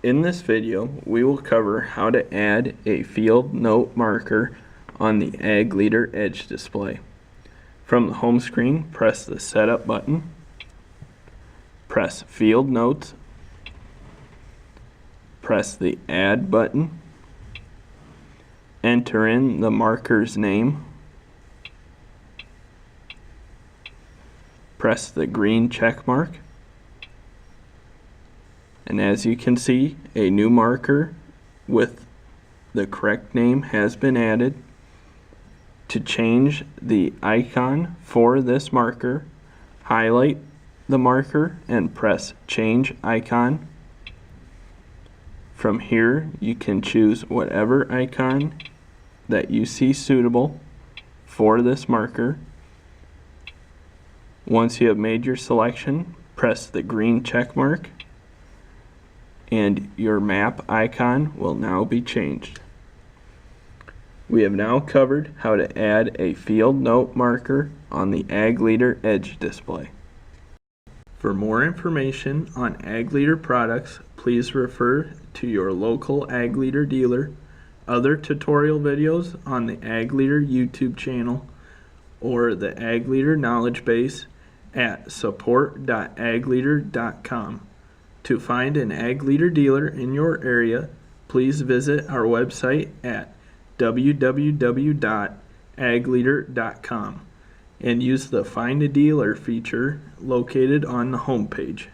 In this video, we will cover how to add a field note marker on the Ag Leader Edge display. From the home screen, press the Setup button, press Field Notes, press the Add button, enter in the marker's name, press the green check mark, and as you can see, a new marker with the correct name has been added. To change the icon for this marker, highlight the marker and press Change Icon. From here, you can choose whatever icon that you see suitable for this marker. Once you have made your selection, press the green check mark and your map icon will now be changed. We have now covered how to add a field note marker on the Ag Leader Edge display. For more information on Ag Leader products, please refer to your local Ag Leader dealer, other tutorial videos on the Ag Leader YouTube channel, or the Ag Leader Knowledgebase at support.agleader.com. To find an Ag Leader dealer in your area, please visit our website at www.agleader.com and use the Find a Dealer feature located on the home page.